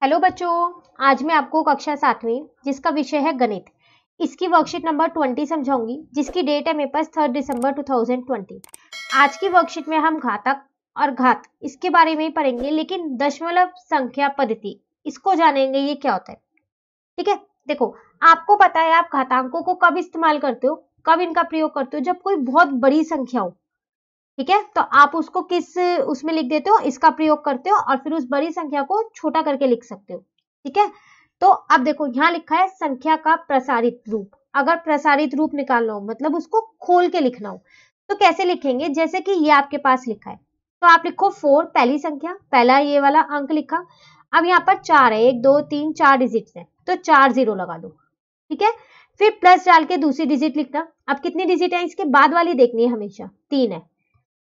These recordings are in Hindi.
हेलो बच्चों, आज मैं आपको कक्षा 7वीं जिसका विषय है गणित, इसकी वर्कशीट नंबर 20 समझाऊंगी, जिसकी डेट है मेरे पास 3 दिसंबर 2020। आज की वर्कशीट में हम घातक और घात इसके बारे में ही पढ़ेंगे, लेकिन दशमलव संख्या पद्धति इसको जानेंगे ये क्या होता है। ठीक है, देखो आपको पता है आप घातांकों को कब इस्तेमाल करते हो, कब इनका प्रयोग करते हो, जब कोई बहुत बड़ी संख्या हो। ठीक है, तो आप उसको किस उसमें लिख देते हो, इसका प्रयोग करते हो और फिर उस बड़ी संख्या को छोटा करके लिख सकते हो। ठीक है, तो अब देखो यहाँ लिखा है संख्या का प्रसारित रूप। अगर प्रसारित रूप निकालना हो मतलब उसको खोल के लिखना हो तो कैसे लिखेंगे, जैसे कि ये आपके पास लिखा है तो आप लिखो 4 पहली संख्या, पहला ये वाला अंक लिखा। अब यहाँ पर 4 है, 1 2 3 4 डिजिट है तो 4 0 लगा दो। ठीक है, फिर प्लस डाल के दूसरी डिजिट लिखना। अब कितनी डिजिट है इसके बाद वाली देखनी है, हमेशा 3 है।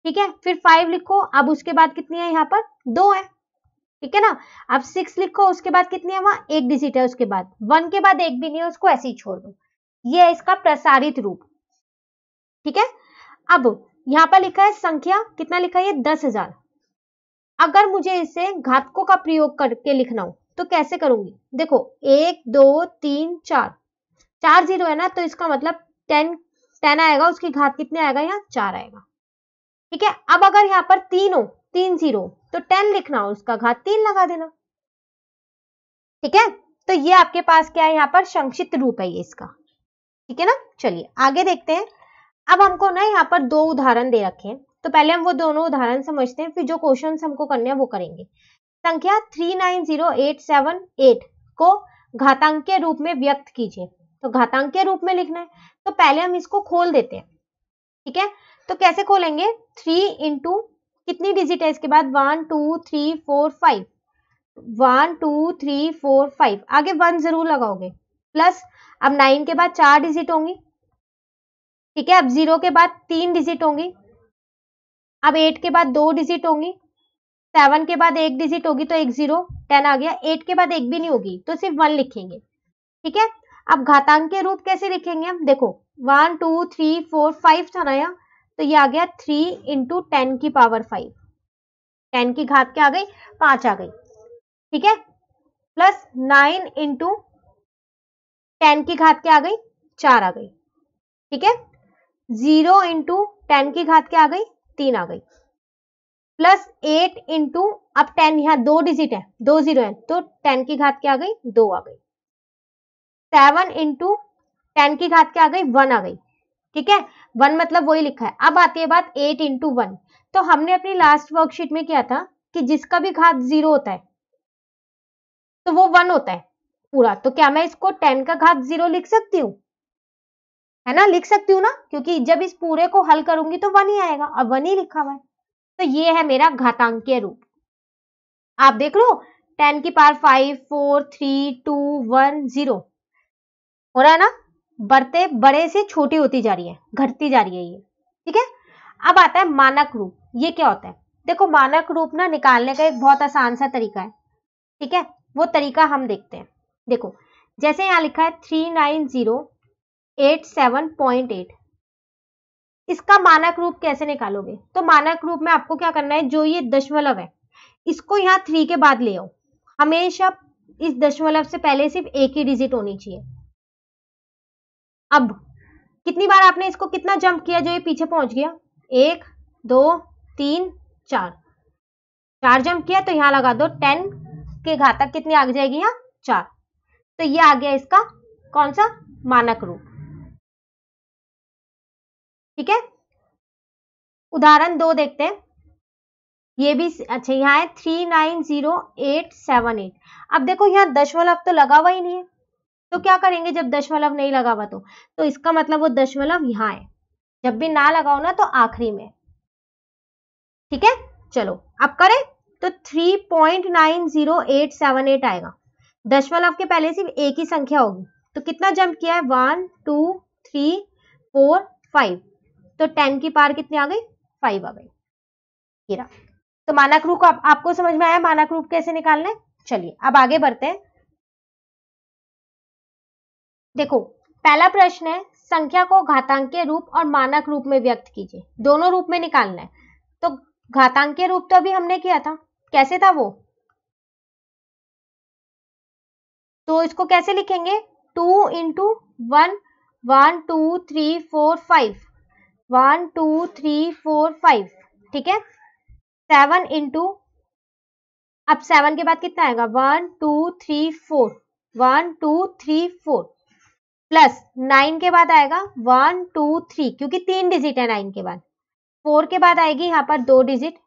ठीक है, फिर 5 लिखो। अब उसके बाद कितनी है, यहाँ पर 2 है। ठीक है ना, अब 6 लिखो, उसके बाद कितनी है, वहां एक डिजिट है। उसके बाद 1 के बाद एक भी नहीं है, उसको ऐसे ही छोड़ दो। ये है इसका प्रसारित रूप। ठीक है, अब यहाँ पर लिखा है संख्या, कितना लिखा है, 10,000। अगर मुझे इसे घातकों का प्रयोग करके लिखना हो तो कैसे करूंगी, देखो 1 2 3 4 4 0 है ना, तो इसका मतलब 10 आएगा, उसकी घात कितने आएगा, यहाँ 4 आएगा। ठीक है, अब अगर यहाँ पर 3 हो, 3 0 तो 10 लिखना हो, उसका घात 3 लगा देना। ठीक है, तो ये आपके पास क्या है, यहाँ पर संक्षिप्त रूप है ये इसका। ठीक है ना, चलिए आगे देखते हैं। अब हमको ना यहाँ पर दो उदाहरण दे रखे हैं, तो पहले हम वो दोनों उदाहरण समझते हैं, फिर जो क्वेश्चन हमको करने हैं वो करेंगे। संख्या 390878 को घातांकीय रूप में व्यक्त कीजिए। तो घातांकीय रूप में लिखना है तो पहले हम इसको खोल देते हैं। ठीक है, तो कैसे खोलेंगे, 3 इंटू कितनी डिजिट है इसके बाद, 1 2 3 4 5, 1 2 3 4 5, आगे 1 जरूर लगाओगे, प्लस अब 9 के बाद 4 डिजिट होंगी। ठीक है, अब 0 के बाद 3 डिजिट होंगी, अब 8 के बाद 2 डिजिट होंगी, 7 के बाद 1 डिजिट होगी तो 1 0, 10 आ गया। 8 के बाद एक भी नहीं होगी तो सिर्फ 1 लिखेंगे। ठीक है, अब घातांकीय रूप कैसे लिखेंगे हम, देखो 1 2 3 4 5 था ना यहाँ, तो ये आ गया 3 इंटू 10 की पावर 5, 10 की घात क्या आ गई, 5 आ गई। ठीक है, प्लस 9 इंटू 10 की घात क्या आ गई, 4 आ गई। ठीक है, 0 इंटू 10 की घात क्या आ गई, 3 आ गई, प्लस 8 इंटू, अब 10 यहाँ 2 डिजिट है, 2 0 है तो 10 की घात क्या आ गई, 2 आ गई। 7 इंटू 10 की घात क्या आ गई, 1 आ गई। ठीक है, 1 मतलब वही लिखा है। अब आती है बात 8 इंटू 1, तो हमने अपनी लास्ट वर्कशीट में किया था कि जिसका भी घात 0 होता है तो वो 1 होता है पूरा। तो क्या मैं इसको 10 का घात 0 लिख सकती हूँ, है ना, लिख सकती हूँ ना, क्योंकि जब इस पूरे को हल करूंगी तो 1 ही आएगा, अब 1 ही लिखा हुआ है। तो ये है मेरा घातांकीय रूप। आप देख लो, 10 की पावर 5 4 3 2 1 0 हो रहा है ना, बढ़ते बड़े से छोटी होती जा रही है, घटती जा रही है ये। ठीक है, अब आता है मानक रूप। ये क्या होता है, देखो मानक रूप ना निकालने का एक बहुत आसान सा तरीका है। ठीक है, वो तरीका हम देखते हैं। देखो जैसे यहाँ लिखा है 39087.8, इसका मानक रूप कैसे निकालोगे, तो मानक रूप में आपको क्या करना है, जो ये दशमलव है इसको यहाँ 3 के बाद ले आओ। हमेशा इस दशमलव से पहले सिर्फ एक ही डिजिट होनी चाहिए। अब कितनी बार आपने इसको कितना जंप किया जो ये पीछे पहुंच गया, 1 2 3 4, 4 जंप किया तो यहां लगा दो 10 के घातक कितनी आ जाएगी, यहाँ 4। तो ये आ गया इसका कौन सा, मानक रूप। ठीक है, उदाहरण 2 देखते हैं। ये भी अच्छा, यहाँ है 390878। अब देखो यहाँ दशमलव तो लगा हुआ ही नहीं है, तो क्या करेंगे जब दशमलव नहीं लगा हुआ तो इसका मतलब वो दशमलव यहाँ है। जब भी ना लगाओ ना तो आखिरी में। ठीक है, चलो अब करें तो 3.90878 आएगा। दशमलव के पहले सिर्फ एक ही संख्या होगी, तो कितना जंप किया है, 1 2 3 4 5, तो 10 की पावर कितनी आ गई, 5 आ गई। ये रहा, तो मानक रूप आपको समझ में आया मानक रूप कैसे निकालना है। चलिए अब आगे बढ़ते हैं। देखो पहला प्रश्न है, संख्या को घातांकीय रूप और मानक रूप में व्यक्त कीजिए, दोनों रूप में निकालना है। तो घातांकीय रूप तो अभी हमने किया था, कैसे था वो, तो इसको कैसे लिखेंगे, 2 इंटू 1, 1 2 3 4 5, 1 2 3 4 5, ठीक है। 7 इंटू, अब 7 के बाद कितना आएगा, 1 2 3 4, 1 2 3 4, प्लस 9 के बाद आएगा 1 2 3, क्योंकि 3 डिजिट है 9 के बाद। 4 के बाद आएगी यहाँ पर 2 डिजिट,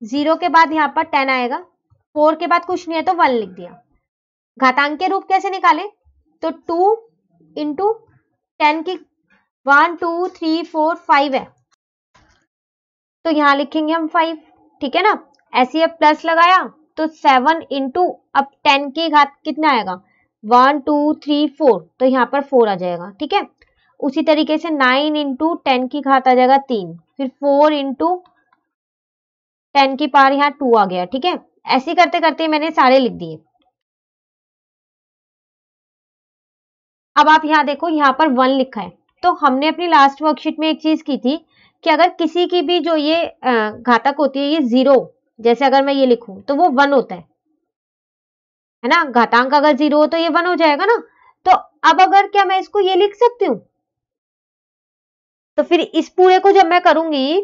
0 के बाद यहाँ पर 10 आएगा, 4 के बाद कुछ नहीं है तो 1 लिख दिया। घातांक के रूप कैसे निकाले, तो 2 इंटू 10 की 1 2 3 4 5 है, तो यहां लिखेंगे हम 5, ठीक है ना। ऐसे अब प्लस लगाया तो 7 इंटू, अब 10 की घात कितना आएगा, 1 2 3 4, तो यहाँ पर 4 आ जाएगा, ठीक है। उसी तरीके से 9 इंटू 10 की घात आ जाएगा 3, फिर 4 इंटू 10 की पावर यहाँ 2 आ गया, ठीक है। ऐसे करते करते मैंने सारे लिख दिए। अब आप यहाँ देखो, यहाँ पर 1 लिखा है, तो हमने अपनी लास्ट वर्कशीट में एक चीज की थी कि अगर किसी की भी जो ये घातक होती है, ये 0, जैसे अगर मैं ये लिखूं तो वो 1 होता है ना। घातांक अगर 0 हो तो ये 1 हो जाएगा ना। तो अब अगर क्या मैं इसको ये लिख सकती हूँ, तो फिर इस पूरे को जब मैं करूंगी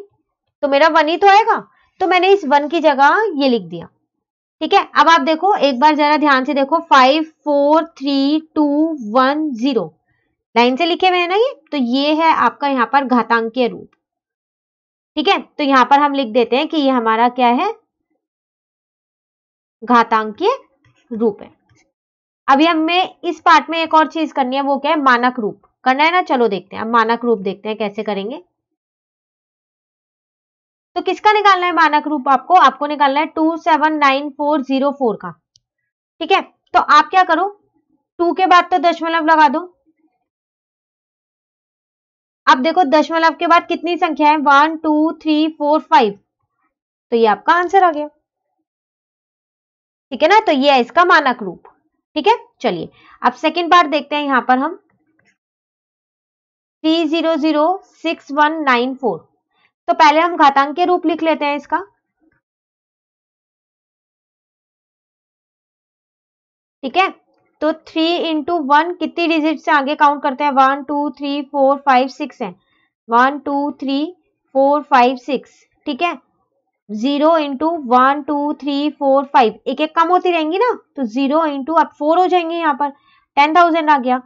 तो मेरा 1 ही तो आएगा, तो मैंने इस 1 की जगह ये लिख दिया, ठीक है। अब आप देखो, एक बार जरा ध्यान से देखो, 5 4 3 2 1 0 लाइन से लिखे हुए हैं ना ये, तो ये है आपका यहाँ पर घातांकीय रूप, ठीक है। तो यहाँ पर हम लिख देते हैं कि ये हमारा क्या है, घातांकीय रूप है। अभी हमें इस पार्ट में एक और चीज करनी है, वो क्या है, मानक रूप करना है ना। चलो देखते हैं, अब मानक रूप देखते हैं कैसे करेंगे। तो किसका निकालना है मानक रूप, आपको निकालना है 279404 का, ठीक है। तो आप क्या करो, 2 के बाद तो दशमलव लगा दो। अब देखो दशमलव के बाद कितनी संख्या है, 1 2 3 4 5, तो ये आपका आंसर आ गया, ठीक है ना। तो ये है इसका मानक रूप, ठीक है। चलिए अब सेकंड पार्ट देखते हैं, यहां पर हम 3006194, तो पहले हम घातांक के रूप लिख लेते हैं इसका, ठीक है। तो 3 इंटू 1 कितनी डिजिट से आगे काउंट करते हैं, 1 2 3 4 5 6 है, 1 2 3 4 5 6, ठीक है। 0 इंटू 1 2 3 4 5, एक एक कम होती रहेंगी ना, तो 0 इंटू, अब 4 हो जाएंगे, यहाँ पर 10,000 आ गया।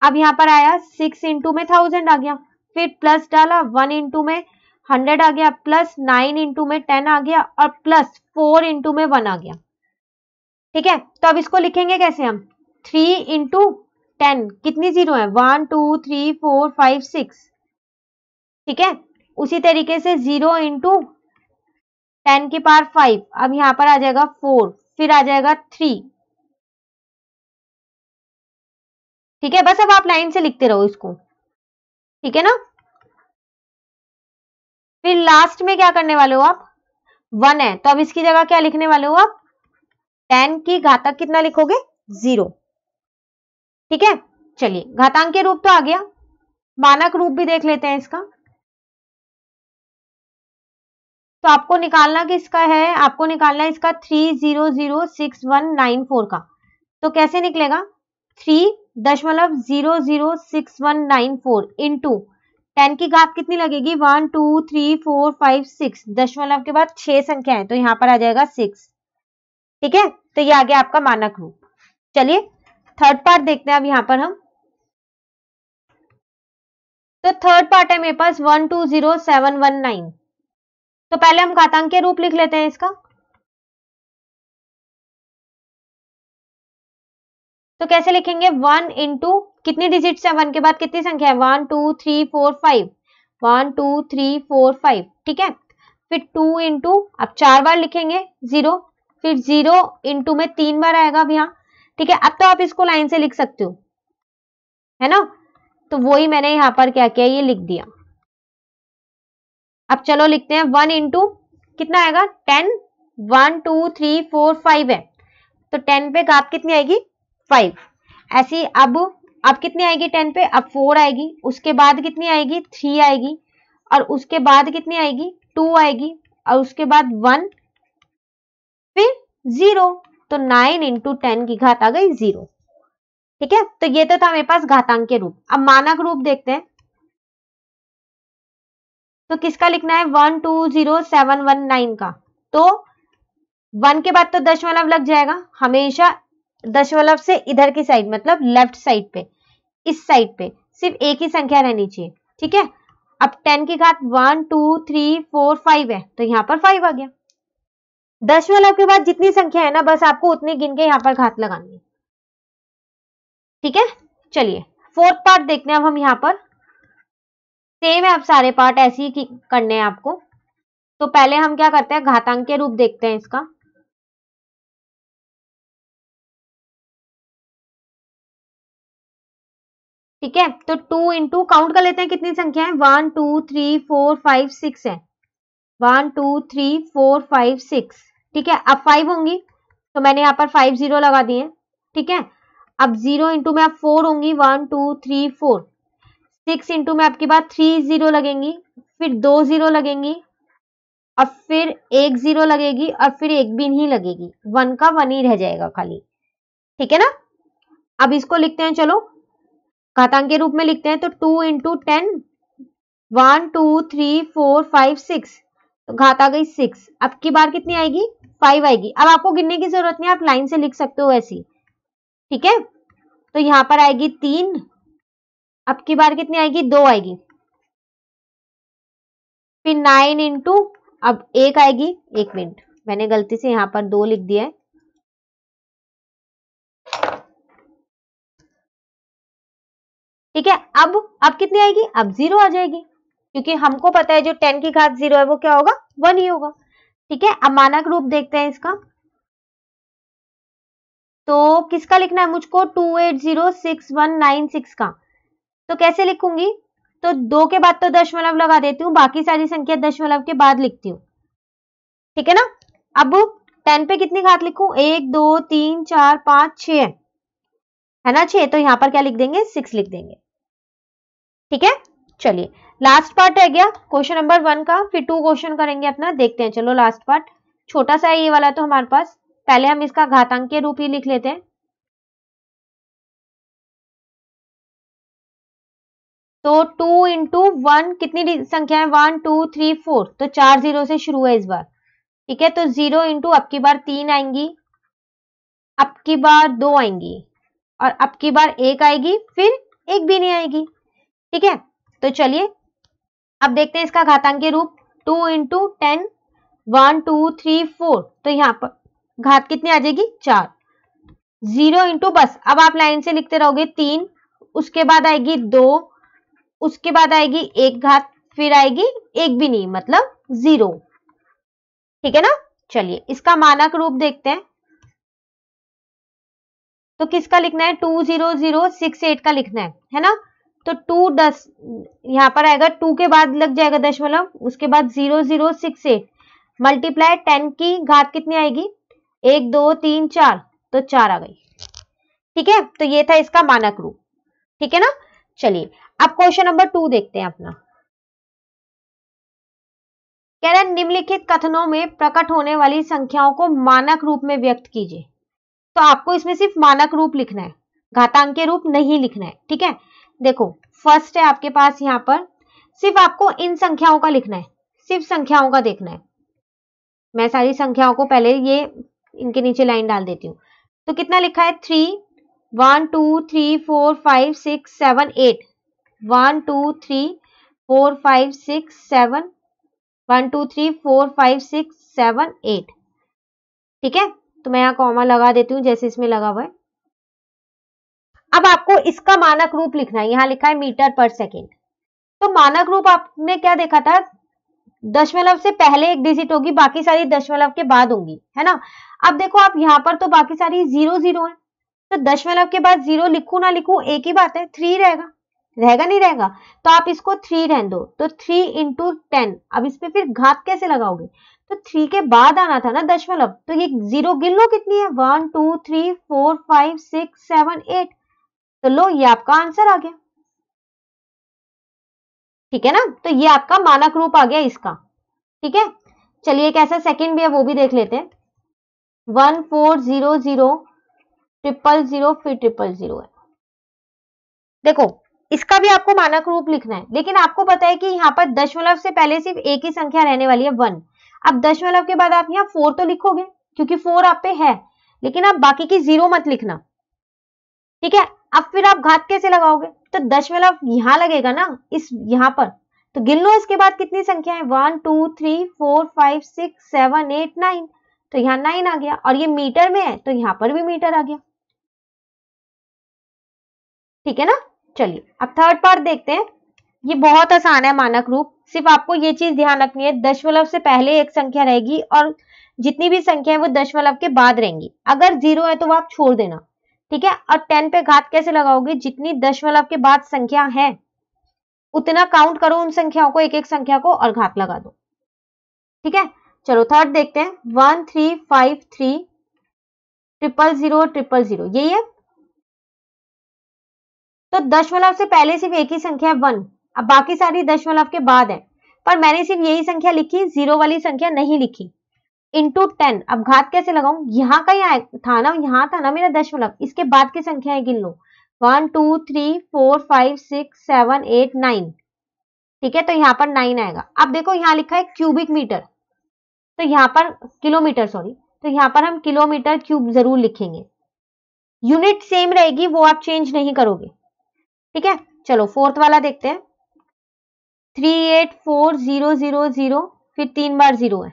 अब यहाँ पर आया 6 इंटू में 1000 आ गया, फिर प्लस डाला, 1 इंटू में 100 आ गया, प्लस 9 इंटू में 10 आ गया, और प्लस 4 इंटू में 1 आ गया, ठीक है। तो अब इसको लिखेंगे कैसे हम, 3 इंटू 10, कितनी 0 है, 1 2 3 4 5 6, ठीक है। उसी तरीके से 0 इंटू 10 की पावर 5, अब यहां पर आ जाएगा 4, फिर आ जाएगा 3, ठीक है। बस अब आप लाइन से लिखते रहो इसको, ठीक है ना। फिर लास्ट में क्या करने वाले हो आप, 1 है, तो अब इसकी जगह क्या लिखने वाले हो आप, 10 की घातक कितना लिखोगे, 0, ठीक है। चलिए घातांक के रूप तो आ गया, मानक रूप भी देख लेते हैं इसका। तो आपको निकालना किसका है, आपको निकालना है इसका 3006194 का। तो कैसे निकलेगा, 3.006194 इंटू 10 की घात कितनी लगेगी, 1 2 3 4 5 6, दशमलव के बाद 6 संख्या है, तो यहां पर आ जाएगा 6, ठीक है। तो ये आ गया आपका मानक रूप। चलिए थर्ड पार्ट देखते हैं अब यहां पर हम। तो थर्ड पार्ट है मेरे पास 120719, तो पहले हम घातांक के रूप लिख लेते हैं इसका। तो कैसे लिखेंगे, 1 इंटू, कितनी डिजिट से 1 के बाद कितनी संख्या है, 1 2 3 4 5, 1 2 3 4 5, ठीक है। फिर 2 इंटू, अब 4 बार लिखेंगे 0, फिर 0 इंटू में 3 बार आएगा अब यहाँ, ठीक है। अब तो आप इसको लाइन से लिख सकते हो, है ना। तो वही मैंने यहाँ पर क्या किया, ये लिख दिया। अब चलो लिखते हैं 1 इंटू कितना आएगा, 10, 1 2 3 4 5 है, तो 10 पे घात कितनी आएगी, 5। ऐसी अब कितनी आएगी 10 पे, अब 4 आएगी, उसके बाद कितनी आएगी, 3 आएगी, और उसके बाद कितनी आएगी, 2 आएगी, और उसके बाद 1, फिर 0, तो 9 इंटू 10 की घात आ गई 0। ठीक है, तो ये तो था मेरे पास घातांकीय रूप। अब मानक रूप देखते हैं, तो किसका लिखना है 120719 का। तो 1 के बाद तो दशमलव लग जाएगा, हमेशा दशमलव से इधर की साइड मतलब लेफ्ट साइड पे, इस साइड पे सिर्फ एक ही संख्या रहनी चाहिए। ठीक है, अब 10 की घात 1 2 3 4 5 है, तो यहाँ पर 5 आ गया। दशमलव के बाद जितनी संख्या है ना, बस आपको उतनी गिन के यहाँ पर घात लगानी है। ठीक है, चलिए फोर्थ पार्ट देखते हैं अब हम। यहाँ पर सेम है, अब सारे पार्ट ऐसे ही करने हैं आपको। तो पहले हम क्या करते हैं, घातांकीय रूप देखते हैं इसका। ठीक है, तो 2 इंटू काउंट कर लेते हैं कितनी संख्या है, 1 2 3 4 5 6 है, 1 2 3 4 5 6। ठीक है, अब 5 होंगी तो मैंने यहाँ पर 5 0 लगा दिए। ठीक है, अब 0 इंटू में अब 4 होंगी, 1 2 3 4। 6 इंटू में आपकी बात 3 0 लगेंगी, फिर 2 0 लगेंगी, और फिर 1 0 लगेगी, और फिर एक भी नहीं लगेगी, 1 का 1 ही रह जाएगा खाली। ठीक है ना, अब इसको लिखते हैं, चलो घातांक के रूप में लिखते हैं। तो 2 इंटू 10, 1 2 3 4 5 6, तो घात आ गई 6। अब की बार कितनी आएगी, 5 आएगी। अब आपको गिनने की जरूरत नहीं, आप लाइन से लिख सकते हो ऐसी। ठीक है, तो यहां पर आएगी 3, अब की बार कितनी आएगी, 2 आएगी, फिर 9 इंटू, अब 1 आएगी, 1 मिनट मैंने गलती से यहां पर 2 लिख दिया है। ठीक है, अब कितनी आएगी, अब 0 आ जाएगी, क्योंकि हमको पता है जो 10 की घात 0 है वो क्या होगा, 1 ही होगा। ठीक है, अब मानक रूप देखते हैं इसका। तो किसका लिखना है मुझको, 280619 का। तो कैसे लिखूंगी, तो 2 के बाद तो दशमलव लगा देती हूँ, बाकी सारी संख्या दशमलव के बाद लिखती हूँ। ठीक है ना, अब 10 पे कितनी घात लिखूं, 1 2 3 4 5 6 है ना, 6, तो यहां पर क्या लिख देंगे, 6 लिख देंगे। ठीक है, चलिए लास्ट पार्ट रह गया क्वेश्चन नंबर 1 का, फिर 2 क्वेश्चन करेंगे अपना, देखते हैं। चलो लास्ट पार्ट छोटा सा है ये वाला तो हमारे पास, पहले हम इसका घातांकीय रूप ही लिख लेते हैं। तो 2 इंटू 1 कितनी संख्या है, 1 2 3 4, तो 4 0 से शुरू है इस बार। ठीक है, तो 0 इंटू अब की बार 3 आएंगी, अब की बार 2 आएंगी, और अब की बार 1 आएगी, फिर 1 भी नहीं आएगी। ठीक है, तो चलिए अब देखते हैं इसका घातांकीय रूप। 2 इंटू 10, 1 2 3 4, तो यहां पर घात कितनी आ जाएगी, 4। 0 इंटू, बस अब आप लाइन से लिखते रहोगे, 3, उसके बाद आएगी 2, उसके बाद आएगी 1 घात, फिर आएगी 1 भी नहीं मतलब 0। ठीक है ना, चलिए इसका मानक रूप देखते हैं। तो किसका लिखना है, 20068 का लिखना है ना। तो 2 10 यहां पर आएगा, 2 के बाद लग जाएगा दशमलव, उसके बाद 0068 मल्टीप्लाई 10 की घात कितनी आएगी, 1 2 3 4, तो 4 आ गई। ठीक है, तो ये था इसका मानक रूप। ठीक है ना, चलिए अब क्वेश्चन नंबर 2 देखते हैं अपना। कह रहा है निम्नलिखित कथनों में प्रकट होने वाली संख्याओं को मानक रूप में व्यक्त कीजिए। तो आपको इसमें सिर्फ मानक रूप लिखना है, घातांकीय रूप नहीं लिखना है। ठीक है, देखो फर्स्ट है आपके पास यहाँ पर, सिर्फ आपको इन संख्याओं का लिखना है, सिर्फ संख्याओं का देखना है। मैं सारी संख्याओं को पहले ये इनके नीचे लाइन डाल देती हूँ। तो कितना लिखा है, 3 1 2 3 4 5 6 7 8, 1 2 3 4 5 6 7, 1 2 3 4 5 6 7 8। ठीक है, तो मैं यहाँ कॉमा लगा देती हूँ जैसे इसमें लगा हुआ है। अब आपको इसका मानक रूप लिखना है, यहां लिखा है मीटर पर सेकेंड। तो मानक रूप आपने क्या देखा था, दशमलव से पहले एक डिजिट होगी, बाकी सारी दशमलव के बाद होंगी, है ना। अब देखो आप यहाँ पर तो बाकी सारी 0 0 है, तो दशमलव के बाद 0 लिखू ना लिखू एक ही बात है, 3 रहेगा, रहेगा नहीं रहेगा, तो आप इसको 3 रहने दो। तो 3 इंटू 10, अब इस पे फिर घात कैसे लगाओगे, तो 3 के बाद आना था ना दशमलव, तो ये 0 गिन लो कितनी है, 1 2 3 4 5 6 7 8, तो लो ये आपका आंसर आ गया। ठीक है ना, तो ये आपका मानक रूप आ गया इसका। ठीक है, चलिए एक ऐसा सेकंड भी है वो भी देख लेते हैं। 1400 000 फिर 000 है। देखो इसका भी आपको मानक रूप लिखना है, लेकिन आपको पता है कि यहाँ पर दशमलव से पहले सिर्फ एक ही संख्या रहने वाली है 1। अब दशमलव के बाद आप यहाँ 4 तो लिखोगे क्योंकि 4 आप पे है, लेकिन आप बाकी की 0 मत लिखना, ठीक है। अब फिर आप घात कैसे लगाओगे, तो दशमलव यहाँ लगेगा ना, इस यहाँ पर, तो गिन लो इसके बाद कितनी संख्या है, 1 2 3 4 5 6 7 8 9, तो यहाँ 9 आ गया, और ये मीटर में है तो यहाँ पर भी मीटर आ गया, ठीक है ना। चलिए अब थर्ड पार्ट देखते हैं। ये बहुत आसान है मानक रूप, सिर्फ आपको ये चीज ध्यान रखनी है, दशमलव से पहले एक संख्या रहेगी और जितनी भी संख्या है वो दशमलव के बाद रहेंगी। अगर 0 है तो वो आप छोड़ देना, ठीक है। और 10 पे घात कैसे लगाओगे, जितनी दशमलव के बाद संख्या है उतना काउंट करो उन संख्याओं को, एक एक संख्या को, और घात लगा दो, ठीक है। चलो थर्ड देखते हैं, 1 3 5 3 000 000, यही है। तो दशमलव से पहले सिर्फ एक ही संख्या है 1, अब बाकी सारी दशमलव के बाद है, पर मैंने सिर्फ यही संख्या लिखी, 0 वाली संख्या नहीं लिखी। इंटू 10, अब घात कैसे लगाऊं, यहाँ का ही था ना, यहाँ था ना मेरा दशमलव, इसके बाद की संख्याएं गिन लो, 1 2 3 4 5 6 7 8 9, ठीक है। तो यहाँ पर 9 आएगा। अब देखो यहाँ लिखा है क्यूबिक मीटर, तो यहाँ पर किलोमीटर, सॉरी, तो यहाँ पर हम किलोमीटर क्यूब जरूर लिखेंगे, यूनिट सेम रहेगी, वो आप चेंज नहीं करोगे, ठीक है। चलो फोर्थ वाला देखते हैं, 384000, फिर 3 बार 0 है,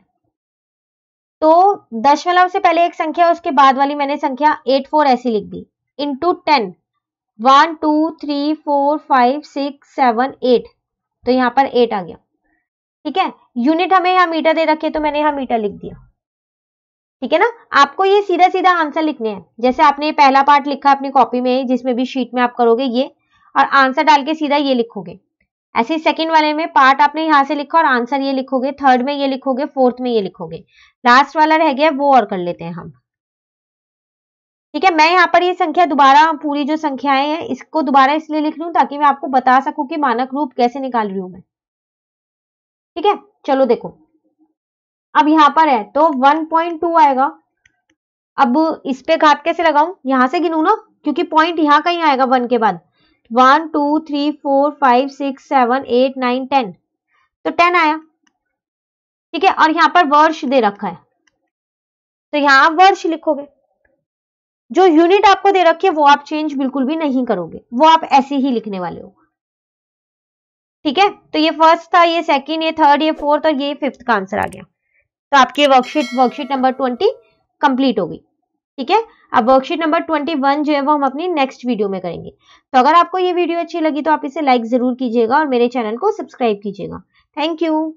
तो दशमलव से पहले एक संख्या, उसके बाद वाली मैंने संख्या 84 ऐसी लिख दी, इंटू 10, 1 2 3 4 5 6 7 8, तो यहाँ पर 8 आ गया, ठीक है। यूनिट हमें यहाँ मीटर दे रखे, तो मैंने यहाँ मीटर लिख दिया, ठीक है ना। आपको ये सीधा सीधा आंसर लिखने हैं, जैसे आपने ये पहला पार्ट लिखा अपनी कॉपी में, जिसमें भी शीट में आप करोगे ये, और आंसर डाल के सीधा ये लिखोगे। ऐसे सेकंड वाले में पार्ट आपने यहाँ से लिखा और आंसर ये लिखोगे, थर्ड में ये लिखोगे, फोर्थ में ये लिखोगे, लास्ट वाला रह गया वो और कर लेते हैं हम, ठीक है। मैं यहाँ पर ये संख्या दोबारा, पूरी जो संख्याएं हैं इसको दोबारा इसलिए लिख रही हूँ ताकि मैं आपको बता सकूं कि मानक रूप कैसे निकाल रही हूं मैं, ठीक है। चलो देखो अब यहाँ पर है तो 1.2 आएगा। अब इस पे घात कैसे लगाऊं, यहां से गिनू ना, क्योंकि पॉइंट यहाँ कहीं आएगा 1 के बाद, 1 2 3 4 5 6 7 8 9 10, तो 10 आया, ठीक है। और यहाँ पर वर्ष दे रखा है, तो यहाँ आप वर्ष लिखोगे। जो यूनिट आपको दे रखी है वो आप चेंज बिल्कुल भी नहीं करोगे, वो आप ऐसे ही लिखने वाले हो, ठीक है। तो ये फर्स्ट था, ये सेकंड, ये थर्ड, ये फोर्थ, और ये फिफ्थ का आंसर आ गया। तो आपकी वर्कशीट नंबर 20 कंप्लीट हो गई, ठीक है। अब वर्कशीट नंबर 21 जो है वो हम अपनी नेक्स्ट वीडियो में करेंगे। तो अगर आपको ये वीडियो अच्छी लगी तो आप इसे लाइक जरूर कीजिएगा और मेरे चैनल को सब्सक्राइब कीजिएगा। Thank you.